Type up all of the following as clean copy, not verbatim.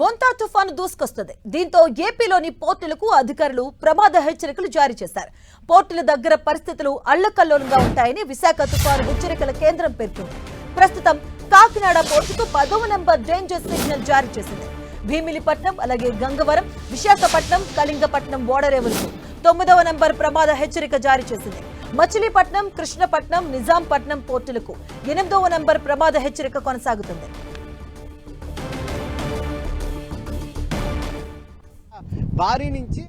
మోంతా తుఫాను దూసుకొస్తుంది. దీంతో ఏపీలోని పోర్టులకు అధికారులు ప్రమాద హెచ్చరికలు జారీ చేశారు. పోర్టుల దగ్గర పరిస్థితులు అల్లకల్లోలంగా ఉంటాయని విశాఖ తుఫాను హెచ్చరికల కేంద్రం పేర్కొంది. ప్రస్తుతం కాకినాడ పోర్టుకు 10వ నంబర్ డేంజర్ సిగ్నల్ జారీ చేసింది. భీమిలిపట్నం, అలాగే గంగవరం, విశాఖపట్నం, కళింగపట్నం ఓడరేవులకు 9వ నంబర్ ప్రమాద హెచ్చరిక జారీ చేసింది. మచిలీపట్నం, కృష్ణపట్నం, నిజాంపట్నం పోర్టులకు 8వ నంబర్ ప్రమాద హెచ్చరిక కొనసాగుతుంది. భారీ నుంచి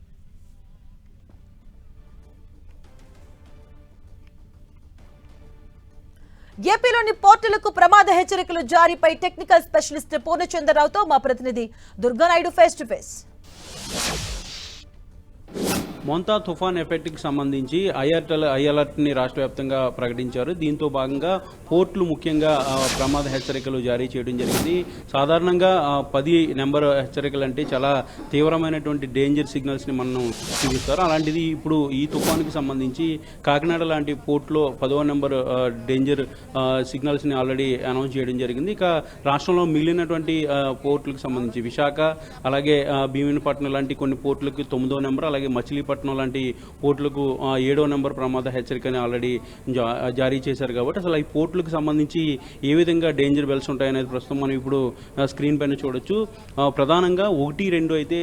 ఏపీలోని పోర్టులకు ప్రమాద హెచ్చరికలు జారీపై టెక్నికల్ స్పెషలిస్ట్ పూర్ణచంద్రరావుతో మా ప్రతినిధి Durganaidu face to face. Montha తుఫాన్ ఎఫెక్ట్కి సంబంధించి హై అలర్ట్ని రాష్ట్ర వ్యాప్తంగా ప్రకటించారు. దీంతో భాగంగా పోర్టులు ముఖ్యంగా ప్రమాద హెచ్చరికలు జారీ చేయడం జరిగింది. సాధారణంగా 10 నెంబర్ హెచ్చరికలు అంటే చాలా తీవ్రమైనటువంటి డేంజర్ సిగ్నల్స్ని మనం చూపిస్తారు. అలాంటిది ఇప్పుడు ఈ తుఫాన్కి సంబంధించి కాకినాడ లాంటి పోర్టులో 10వ నెంబర్ డేంజర్ సిగ్నల్స్ని ఆల్రెడీ అనౌన్స్ చేయడం జరిగింది. ఇక రాష్ట్రంలో మిగిలినటువంటి పోర్టులకు సంబంధించి విశాఖ, అలాగే భీమినిపట్నం లాంటి కొన్ని పోర్టులకు 9వ నెంబర్, అలాగే మచిలీపట్నం లాంటి పోర్టులకు 7వ నెంబర్ ప్రమాద హెచ్చరికని ఆల్రెడీ జారీ చేశారు. కాబట్టి అసలు ఈ పోర్టులకు సంబంధించి ఏ విధంగా డేంజర్ బెల్స్ ఉంటాయనేది ప్రస్తుతం మనం ఇప్పుడు స్క్రీన్ పైన చూడొచ్చు. ప్రధానంగా 1, 2 అయితే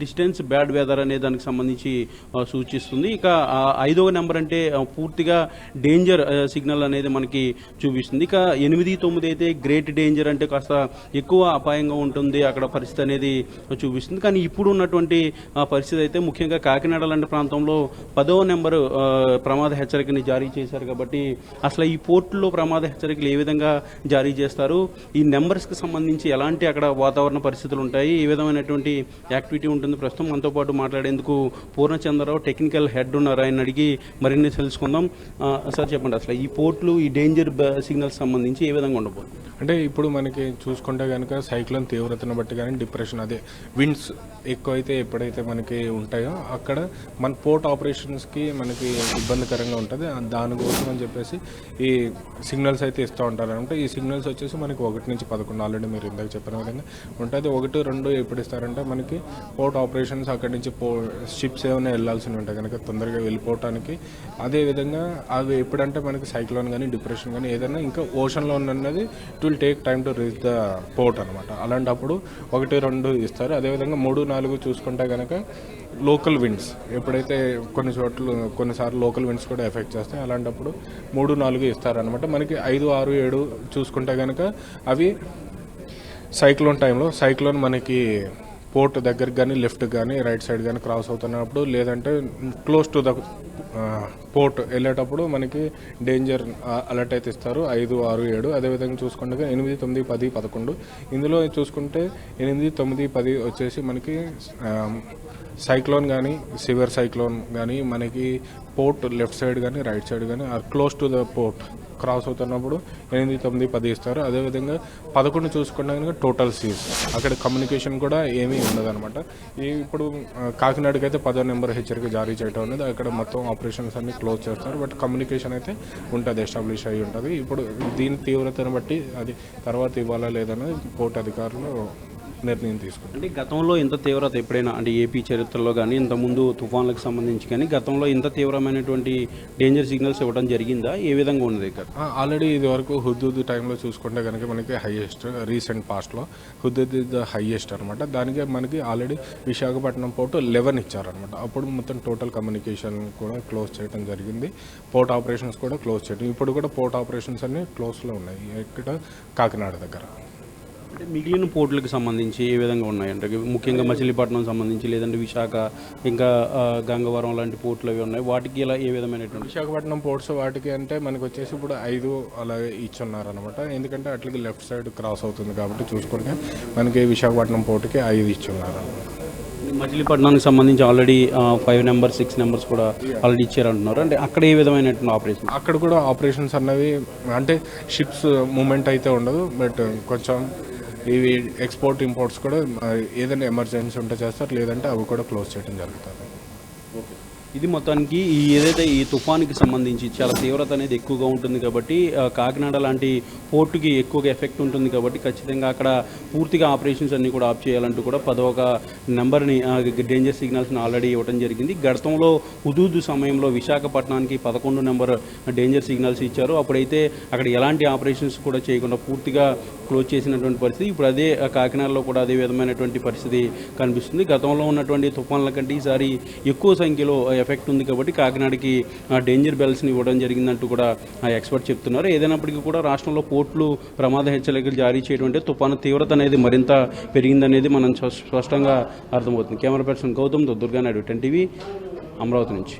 డిస్టెన్స్ బ్యాడ్ వెదర్ అనే దానికి సంబంధించి సూచిస్తుంది. ఇక 5వ నెంబర్ అంటే పూర్తిగా డేంజర్ సిగ్నల్ అనేది మనకి చూపిస్తుంది. ఇక 8, 9 అయితే గ్రేట్ డేంజర్ అంటే కాస్త ఎక్కువ అపాయంగా ఉంటుంది అక్కడ పరిస్థితి అనేది చూపిస్తుంది. కానీ ఇప్పుడు ఉన్నటువంటి పరిస్థితి అయితే ముఖ్యంగా కాకినాడ లాంటి ప్రాంతంలో 10వ నెంబరు ప్రమాద హెచ్చరికని జారీ చేశారు. కాబట్టి అసలు ఈ పోర్టుల్లో ప్రమాద హెచ్చరికలు ఏ విధంగా జారీ చేస్తారు, ఈ నెంబర్స్కి సంబంధించి ఎలాంటి అక్కడ వాతావరణ పరిస్థితులు ఉంటాయి, ఏ విధమైనటువంటి యాక్టివిటీ ఉంటుంది, ప్రస్తుతం మనతో పాటు మాట్లాడేందుకు పూర్ణచంద్రరావు టెక్నికల్ హెడ్ ఉన్నారు. ఆయన అడిగి మరిన్ని తెలుసుకుందాం. సార్ చెప్పండి, అసలు ఈ పోర్టులు ఈ డేంజర్ సిగ్నల్స్ సంబంధించి ఏ విధంగా ఉండబోతుంది? అంటే ఇప్పుడు మనకి చూసుకుంటే కనుక సైక్లోన్ తీవ్రతను బట్టి కానీ డిప్రెషన్, అదే విండ్స్ ఎక్కువైతే ఎప్పుడైతే మనకి ఉంటాయో అక్కడ మన పోర్ట్ ఆపరేషన్స్కి మనకి ఇబ్బందికరంగా ఉంటుంది. దానికోసం అని చెప్పేసి ఈ సిగ్నల్స్ అయితే ఇస్తూ ఉంటారు. అంటే ఈ సిగ్నల్స్ వచ్చేసి మనకి 1 నుంచి 11 ఆల్రెడీ మీరు ఇందాక చెప్పిన విధంగా ఉంటుంది. 1, 2 ఎప్పుడు ఇస్తారంటే మనకి పోర్ట్ ఆపరేషన్స్ అక్కడి నుంచి షిప్స్ ఏమైనా వెళ్ళాల్సి ఉంటాయి కనుక తొందరగా వెళ్ళిపోవటానికి. అదేవిధంగా అవి ఎప్పుడంటే మనకి సైక్లోన్ కానీ డిప్రెషన్ కానీ ఏదైనా ఇంకా ఓషన్లో ఉన్నది it will take time to reach the port అనమాట. అలాంటప్పుడు 1, 2 ఇస్తారు. అదేవిధంగా 3, 4 చూసుకుంటే కనుక లోకల్ విండ్స్ ఎప్పుడైతే కొన్నిసార్లు లోకల్ విండ్స్ కూడా ఎఫెక్ట్ చేస్తాయి. అలాంటప్పుడు 3, 4 ఇస్తారనమాట. మనకి 5, 6, 7 చూసుకుంటే కనుక అవి సైక్లోన్ టైంలో సైక్లోన్ మనకి పోర్ట్ దగ్గరికి కానీ లెఫ్ట్ కానీ రైట్ సైడ్ కానీ క్రాస్ అవుతున్నప్పుడు, లేదంటే క్లోజ్ టు ద పోర్ట్ వెళ్ళేటప్పుడు మనకి డేంజర్ అలర్ట్ అయితే ఇస్తారు. 5, 6, 7. అదేవిధంగా చూసుకుంటే 8, 9, 10, 11. ఇందులో చూసుకుంటే 8, 9, 10 వచ్చేసి మనకి సైక్లోన్ కానీ సివియర్ సైక్లోన్ కానీ మనకి పోర్ట్ లెఫ్ట్ సైడ్ కానీ రైట్ సైడ్ కానీ or close to the port cross అవుతున్నప్పుడు 8, 9, 10 ఇస్తారు. అదేవిధంగా 11 చూసుకుంటే కనుక టోటల్ సీజ్, అక్కడ కమ్యూనికేషన్ కూడా ఏమీ ఉండదన్నమాట. ఇప్పుడు కాకినాడకి అయితే 10వ నెంబర్ హెచ్చరిక జారీ చేయడం అనేది అక్కడ మొత్తం ఆపరేషన్స్ అన్ని క్లోజ్ చేస్తారు. బట్ కమ్యూనికేషన్ అయితే ఉంటుంది, ఎస్టాబ్లిష్ అయ్యి ఉంటుంది. ఇప్పుడు దీని తీవ్రతను బట్టి అది తర్వాత ఇవ్వాలా లేదనేది పోర్ట్ అధికారులు నిర్ణయం తీసుకుంటారు. అంటే గతంలో ఇంత తీవ్రత ఎప్పుడైనా అంటే ఏపీ చరిత్రలో కానీ ఇంతకుముందు తుఫాన్లకు సంబంధించి కానీ గతంలో ఇంత తీవ్రమైనటువంటి డేంజర్ సిగ్నల్స్ ఇవ్వడం జరిగిందా? ఏ విధంగా ఉంది ఇక్కడ? ఆల్రెడీ ఇది వరకు హుద్దుద్ టైంలో చూసుకుంటే కనుక మనకి హైయెస్ట్ రీసెంట్ పాస్ట్లో హుద్దుద్ ద హైయెస్ట్ అనమాట. దానికి మనకి ఆల్రెడీ విశాఖపట్నం పోర్టు 11 ఇచ్చారనమాట. అప్పుడు మొత్తం టోటల్ కమ్యూనికేషన్ కూడా క్లోజ్ చేయడం జరిగింది. పోర్ట్ ఆపరేషన్స్ కూడా క్లోజ్ చేయడం. ఇప్పుడు కూడా పోర్ట్ ఆపరేషన్స్ అన్ని క్లోజ్లో ఉన్నాయి ఇక్కడ కాకినాడ దగ్గర. అంటే మిగిలిన పోర్టులకు సంబంధించి ఏ విధంగా ఉన్నాయంటే ముఖ్యంగా మచిలీపట్నం సంబంధించి, లేదంటే విశాఖ, ఇంకా గంగవరం లాంటి పోర్టులు అవి ఉన్నాయి, వాటికి ఇలా ఏ విధమైనటువంటి? విశాఖపట్నం పోర్ట్స్ వాటికి అంటే మనకు వచ్చేసి ఇప్పుడు 5 అలాగే ఇచ్చున్నారనమాట. ఎందుకంటే అట్లకి లెఫ్ట్ సైడ్ క్రాస్ అవుతుంది కాబట్టి చూసుకుంటే మనకి విశాఖపట్నం పోర్టుకి 5 ఇచ్చున్నారు. మచిలీపట్నానికి సంబంధించి ఆల్రెడీ 5 నెంబర్స్ 6 నెంబర్స్ కూడా ఆల్రెడీ ఇచ్చారంటున్నారు. అంటే అక్కడ ఏ విధమైనటువంటి ఆపరేషన్? అక్కడ కూడా ఆపరేషన్స్ అన్నవి అంటే షిప్స్ మూమెంట్ అయితే ఉండదు, బట్ కొంచెం ఇవి ఎక్స్పోర్ట్ ఇంపోర్ట్స్ కూడా ఏదైనా ఎమర్జెన్సీ ఉంటే చేస్తారు, లేదంటే అవి కూడా క్లోజ్ చేయడం జరుగుతుంది. ఓకే. ఇది మొత్తానికి ఏదైతే ఈ తుఫానుకి సంబంధించి చాలా తీవ్రత అనేది ఎక్కువగా ఉంటుంది కాబట్టి కాకినాడ లాంటి పోర్టుకి ఎక్కువగా ఎఫెక్ట్ ఉంటుంది కాబట్టి ఖచ్చితంగా అక్కడ పూర్తిగా ఆపరేషన్స్ అన్ని కూడా ఆఫ్ చేయాలంటూ కూడా 11వ నెంబర్ని డేంజర్ సిగ్నల్స్ని ఆల్రెడీ ఇవ్వడం జరిగింది. గతంలో హుదూద్ సమయంలో విశాఖపట్నానికి 11 నెంబర్ డేంజర్ సిగ్నల్స్ ఇచ్చారు. అప్పుడైతే అక్కడ ఎలాంటి ఆపరేషన్స్ కూడా చేయకుండా పూర్తిగా క్లోజ్ చేసినటువంటి పరిస్థితి. ఇప్పుడు అదే కాకినాడలో కూడా అదే విధమైనటువంటి పరిస్థితి కనిపిస్తుంది. గతంలో ఉన్నటువంటి తుఫాన్ల కంటే ఈసారి ఎక్కువ సంఖ్యలో ఎఫెక్ట్ ఉంది కాబట్టి కాకినాడకి డేంజర్ బెల్స్ని ఇవ్వడం జరిగిందంటూ కూడా ఎక్స్పర్ట్ చెప్తున్నారు. ఏదైనప్పటికీ కూడా రాష్ట్రంలో పోర్టులు ప్రమాద హెచ్చరికలు జారీ చేయడం అంటే తుఫాను తీవ్రత అనేది మరింత పెరిగిందనేది మనం స్పష్టంగా అర్థమవుతుంది. Camera person Gautam Durganayudu 10 TV Amaravati నుంచి.